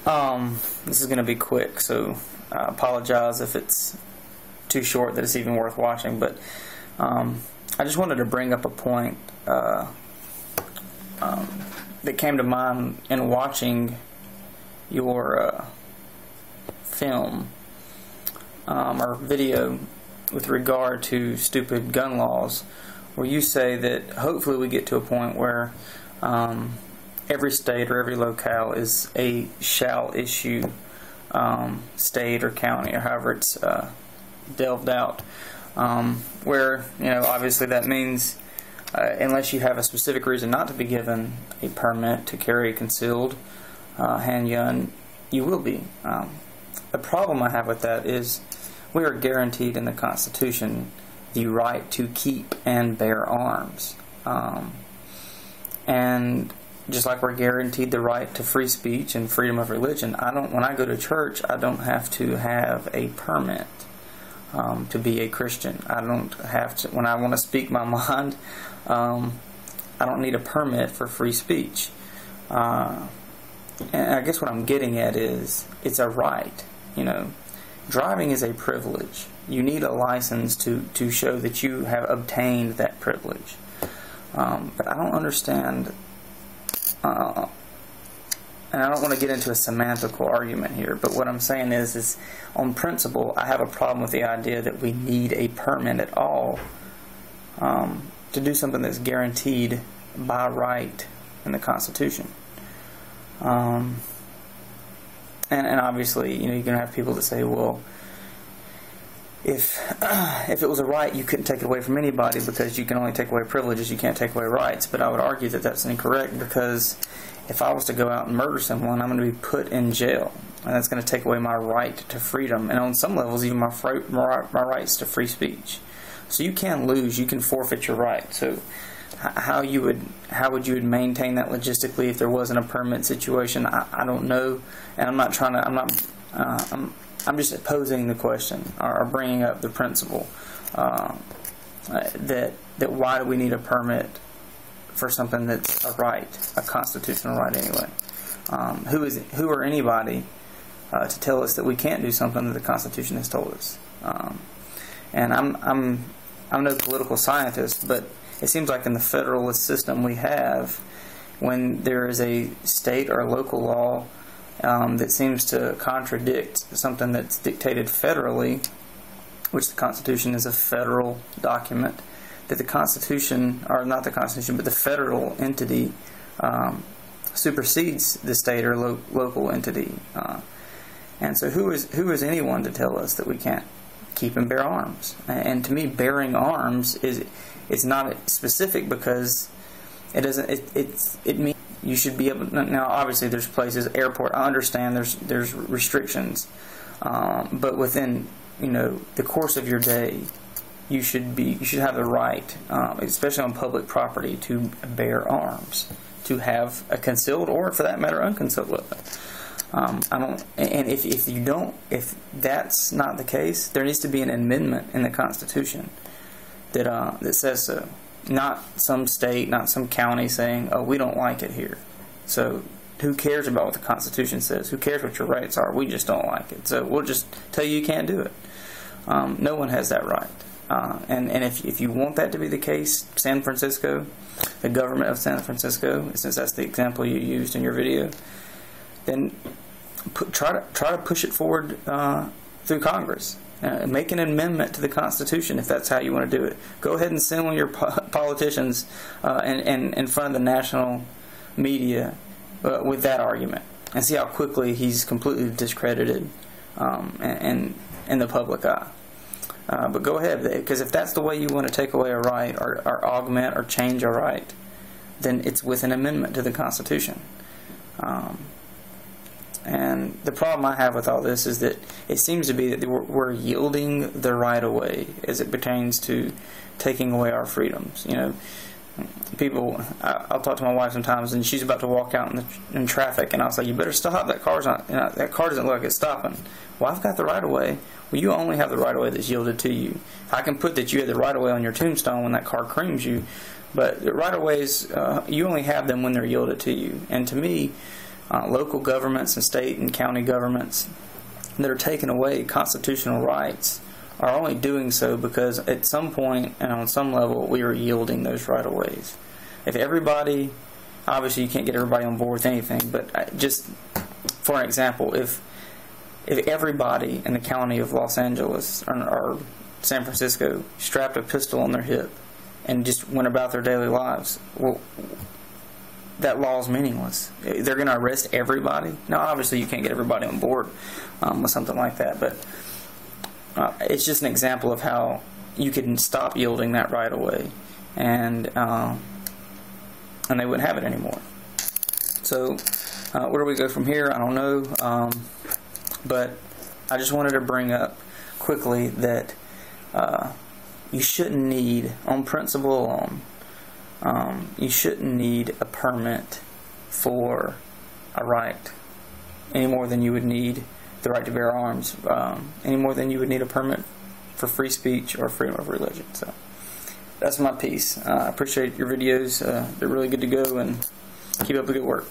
This is going to be quick, so I apologize if it's too short that it's even worth watching, but I just wanted to bring up a point that came to mind in watching your film or video with regard to stupid gun laws, where you say that hopefully we get to a point where every state or every locale is a shall issue state or county, or however it's delved out, where, you know, obviously that means unless you have a specific reason not to be given a permit to carry a concealed handgun, you will be. The problem I have with that is we are guaranteed in the Constitution the right to keep and bear arms. And just like we're guaranteed the right to free speech and freedom of religion, when I go to church, I don't have to have a permit to be a Christian. I don't have to, when I want to speak my mind, I don't need a permit for free speech. And I guess what I'm getting at is it's a right. You know, driving is a privilege. You need a license to show that you have obtained that privilege. But I don't understand, and I don't want to get into a semantical argument here, but what I'm saying is on principle, I have a problem with the idea that we need a permit at all to do something that's guaranteed by right in the Constitution. And obviously, you know, you're going to have people that say, well, if it was a right, you couldn't take it away from anybody because you can only take away privileges, you can't take away rights. But I would argue that that's incorrect, because if I was to go out and murder someone, I'm going to be put in jail, and that's going to take away my right to freedom, and on some levels, even my rights to free speech. So you can lose, you can forfeit your right. So how would you maintain that logistically if there wasn't a permit situation? I don't know, and I'm just posing the question or bringing up the principle that why do we need a permit for something that's a right, a constitutional right anyway? Who or anybody to tell us that we can't do something that the Constitution has told us? And I'm no political scientist, but it seems like in the federalist system we have, when there is a state or local law that seems to contradict something that's dictated federally, which the Constitution is a federal document, that the Constitution, or not the Constitution, but the federal entity supersedes the state or local entity. And so who is anyone to tell us that we can't keep and bear arms? And to me, bearing arms it's not specific, because it doesn't. It means you should be able. Now, obviously, there's places, airport. I understand there's restrictions, but within, you know, the course of your day, you should have the right, especially on public property, to bear arms, to have a concealed or, for that matter, unconcealed weapon. If that's not the case, there needs to be an amendment in the Constitution that says so. Not some state, not some county saying, oh, we don't like it here. So who cares about what the Constitution says? Who cares what your rights are? We just don't like it. So we'll just tell you can't do it. No one has that right. And if you want that to be the case, San Francisco, the government of San Francisco, since that's the example you used in your video, then try to push it forward through Congress. Make an amendment to the Constitution if that's how you want to do it. Go ahead and send one of your politicians in front of the national media with that argument, and see how quickly he's completely discredited in the public eye. But go ahead, because if that's the way you want to take away a right or augment or change a right, then it's with an amendment to the Constitution. And the problem I have with all this is that it seems to be that we're yielding the right away as it pertains to taking away our freedoms. You know, people, I'll talk to my wife sometimes, and she's about to walk out in traffic, and I'll say, you better stop, that car doesn't look like it's stopping. Well, I've got the right of way. Well, you only have the right of way that's yielded to you. I can put that you had the right of way on your tombstone when that car creams you, but the right of ways, you only have them when they're yielded to you. And to me, local governments and state and county governments that are taking away constitutional rights are only doing so because at some point and on some level we are yielding those right-of-ways. If everybody, obviously you can't get everybody on board with anything, but just for an example, if everybody in the county of Los Angeles or San Francisco strapped a pistol on their hip and just went about their daily lives, well, that law is meaningless. They're going to arrest everybody. Now, obviously, you can't get everybody on board with something like that, but it's just an example of how you can stop yielding that right away, and they wouldn't have it anymore. So, where do we go from here? I don't know, but I just wanted to bring up quickly that you shouldn't need, on principle alone, you shouldn't need a permit for a right any more than you would need the right to bear arms, any more than you would need a permit for free speech or freedom of religion. So that's my piece. I appreciate your videos. They're really good to go, and keep up the good work.